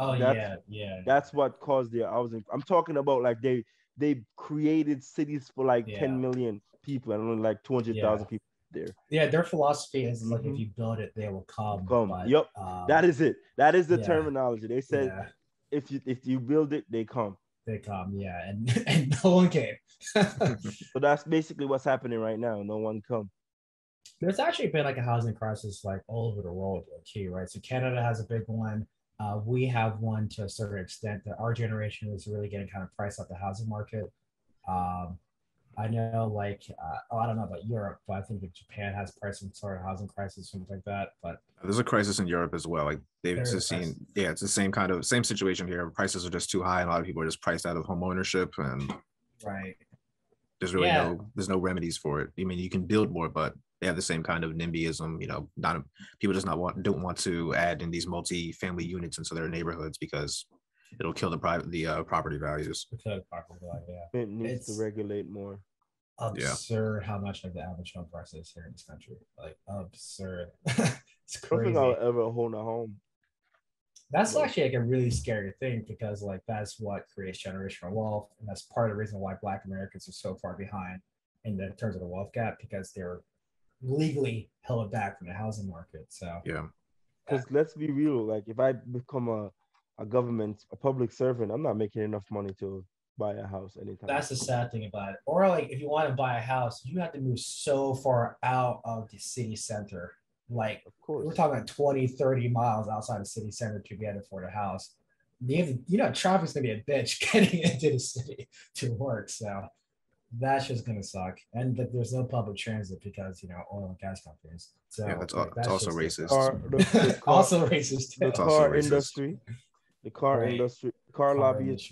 that's what caused their housing. I'm talking about like they created cities for like 10 million people and only like 200,000 people. there. Yeah, their philosophy is like if you build it, they will come. But, yep, that is it. That is the terminology. They said if you build it, they come. They come, and no one came. So that's basically what's happening right now. No one come. There's actually been like a housing crisis like all over the world, too, right? So Canada has a big one. We have one to a certain extent that our generation is really getting kind of priced out the housing market. I know, like, I don't know about Europe, but I think that Japan has priced some sort of housing crisis, something like that. But there's a crisis in Europe as well. Like they've just seen, it's the same situation here. Prices are just too high, and a lot of people are just priced out of home ownership, and there's really no remedies for it. I mean, you can build more, but they have the same kind of NIMBYism. People just don't want to add in these multi-family units into their neighborhoods because it'll kill the property values. It needs to regulate more. Absurd how much like the average home price is here in this country. Like absurd. It's crazy. I don't think I'll ever own a home. That's actually like a really scary thing because like that's what creates generational wealth, and that's part of the reason why Black Americans are so far behind in terms of the wealth gap because they're legally held back from the housing market. So because let's be real, like if I become a public servant, I'm not making enough money to buy a house anytime. That's the sad thing about it. Or like if you want to buy a house, you have to move so far out of the city center. Like of course we're talking about 20, 30 miles outside the city center to get it for the house. Traffic's gonna be a bitch getting into the city to work. So that's just gonna suck. And there's no public transit because oil and gas companies. So that's also racist. Also racist. The car industry. The car industry, car lobbyists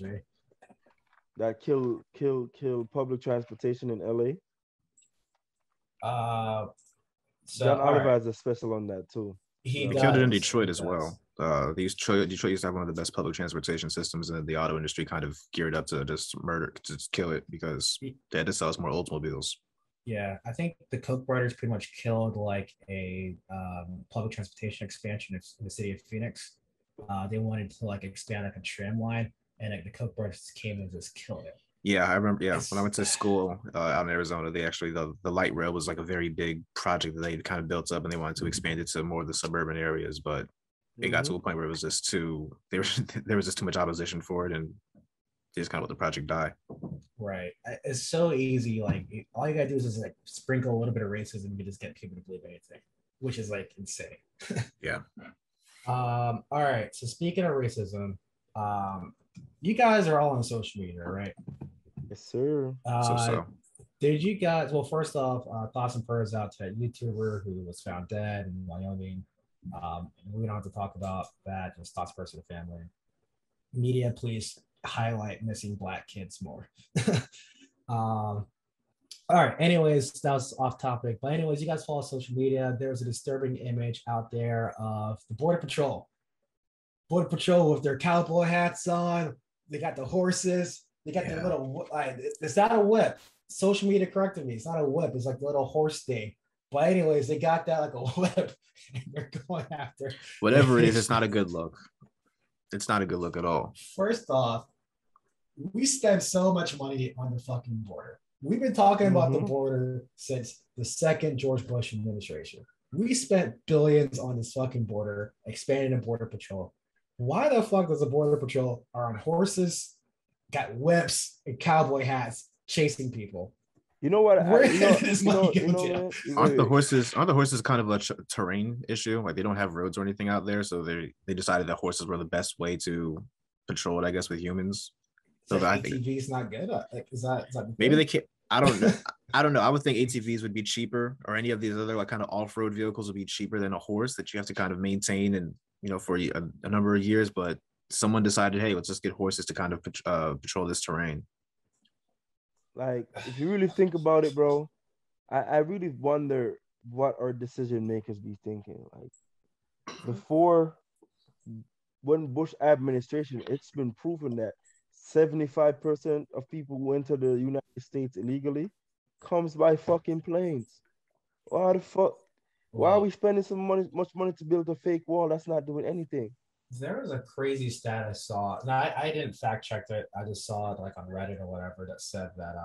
that kill public transportation in LA. John Oliver has a special on that too. He killed it in Detroit as well. Detroit used to have one of the best public transportation systems, and the auto industry kind of geared up to just kill it because they had to sell us more Oldsmobiles. Yeah, I think the Koch brothers pretty much killed like a public transportation expansion in the city of Phoenix. They wanted to like expand like a tram line, and like the Koch brothers came and just killed it. Yeah, I remember. Yeah, when I went to school out in Arizona, they actually the light rail was like a very big project that they kind of built up, and they wanted to expand it to more of the suburban areas. But it got to a point where it was just there was just too much opposition for it, and they just kind of let the project die. Right. It's so easy. Like all you gotta do is just like sprinkle a little bit of racism, and you just get people to believe anything, which is like insane. Yeah. All right. So speaking of racism, you guys are all on social media, right? Yes, sir. Did you guys? Well, first off, thoughts and prayers out to that YouTuber who was found dead in Wyoming. We don't have to talk about that. Just thoughts and prayers to the family. Media, please highlight missing Black kids more. All right. Anyways, that was off topic. But anyways, you guys follow social media. There's a disturbing image out there of the Border Patrol. Border Patrol with their cowboy hats on. They got the horses. They got the little. It's not a whip. Social media corrected me. It's not a whip. It's like the little horse thing. But anyways, they got that like a whip, and they're going after. Whatever it is, it's not a good look. It's not a good look at all. First off, we spend so much money on the fucking border. We've been talking about the border since the second George Bush administration. We spent billions on this fucking border, expanding the Border Patrol. Why the fuck does the Border Patrol are on horses, got whips, and cowboy hats chasing people? You know what? Aren't the horses kind of a terrain issue? Like they don't have roads or anything out there, so they decided that horses were the best way to patrol it, I guess, with humans. So the ATV is not good. Like, is that maybe they can't? I don't know. I don't know. I would think ATVs would be cheaper, or any of these other like kind of off-road vehicles would be cheaper than a horse that you have to kind of maintain and for a number of years. But someone decided, hey, let's just get horses to kind of patrol this terrain. Like, if you really think about it, bro, I really wonder what our decision makers be thinking. Like, when Bush administration, it's been proven that 75% of people who enter the United States illegally comes by fucking planes. Why the fuck? Why are we spending much money to build a fake wall that's not doing anything? There was a crazy stat I saw. Now, I didn't fact check it. I just saw it like on Reddit or whatever that said that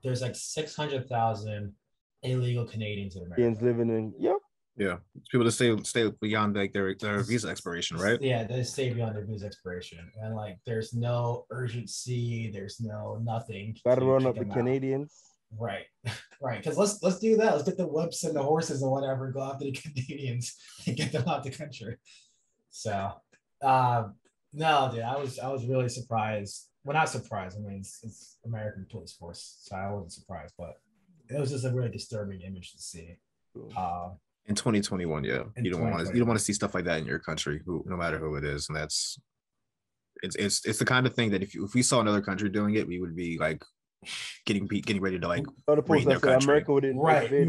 there's like 600,000 illegal Canadians in Canadians America. living in, yep. Yeah, it's people that stay beyond like their visa expiration, right? Yeah, they stay beyond their visa expiration, and like there's no urgency, there's no nothing Gotta to run kick up the them out. Canadians. Right, right. Because let's do that. Let's get the whips and the horses and whatever. Go after the Canadians and get them out the country. So, no, dude, I was really surprised. Well, not surprised. I mean, it's American police force, so I wasn't surprised, but it was just a really disturbing image to see. In 2021, yeah, you don't want to see stuff like that in your country, no matter who it is, and it's the kind of thing that if we saw another country doing it, we would be like getting ready to like raid their country. America wouldn't you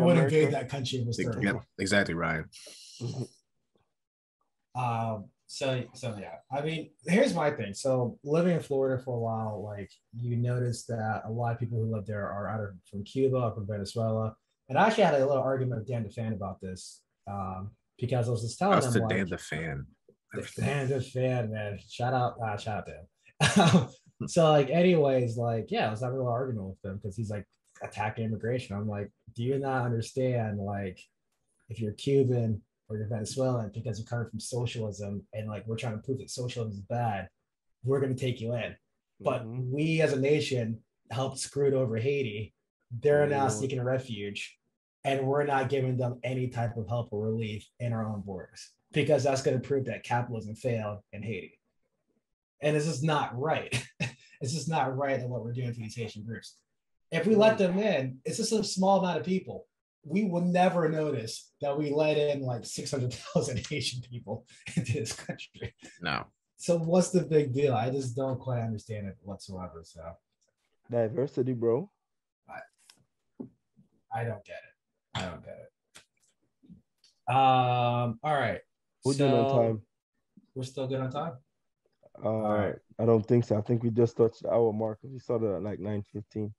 would invade that country. Yeah, exactly, Ryan. So yeah, I mean, here's my thing. So living in Florida for a while, like you notice that a lot of people who live there are either from Cuba or from Venezuela. And I actually had a little argument with Dan DeFan about this because I was just telling him, like, Dan DeFan. Dan DeFan, man. Shout out Dan. So like, anyways, like, yeah, I was having a little argument with him because he's like attacking immigration. I'm like, do you not understand, like, if you're Cuban or you're Venezuelan because you're coming from socialism and like we're trying to prove that socialism is bad, we're going to take you in. But we as a nation helped screw it over Haiti. They're now seeking refuge, and we're not giving them any type of help or relief in our own borders because that's going to prove that capitalism failed in Haiti. And it's just not right. It's just not right in what we're doing to these Haitian groups. If we let them in, it's just a small amount of people. We will never notice that we let in like 600,000 Haitian people into this country. No. So what's the big deal? I just don't quite understand it whatsoever. So diversity, bro. I don't get it. All right. We're doing on time. We're still good on time? All right. I don't think so. I think we just touched the hour mark. We started at like 9:15.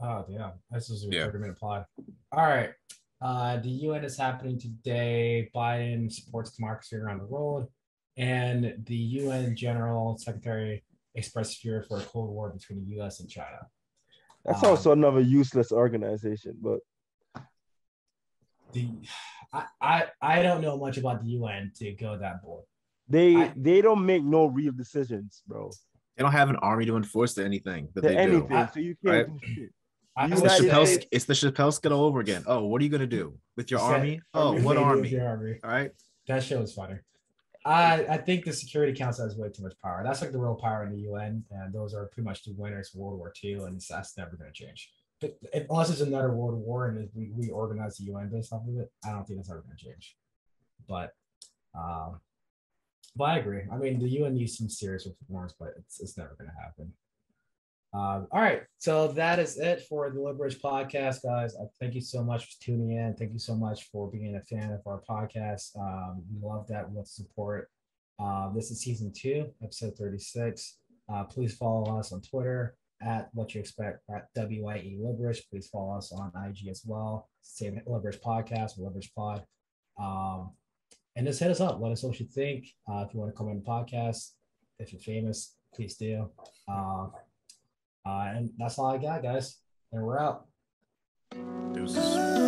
Oh, yeah. This is a 30-minute pod. All right. The UN is happening today. Biden supports democracy around the world. And the UN General Secretary expressed fear for a Cold War between the US and China. That's also another useless organization, but I don't know much about the UN to go that bold. They don't make no real decisions, bro. They don't have an army to enforce anything that they do. So you can't do shit. It's the Chappelle skit all over again. Oh, what are you gonna do with your army? Oh, what army? All right. That show is funny. I think the Security Council has way too much power. That's like the real power in the UN, and those are pretty much the winners of World War II, and that's never going to change. But unless it's another world war and we reorganize the UN based off of it, I don't think that's ever going to change. But I agree. I mean, the UN needs some serious reforms, but it's never going to happen. All right, so that is it for the Liberalish Podcast, guys. Thank you so much for tuning in. Thank you so much for being a fan of our podcast. We love that with support. This is season 2, episode 36. Please follow us on Twitter at What You Expect at WIE Liberalish. Please follow us on IG as well. Same Liberalish Podcast, Liberalish Pod. And just hit us up. Let us know what you think. If you want to come on the podcast, if you're famous, please do. And that's all I got, guys. And we're out. Deuces.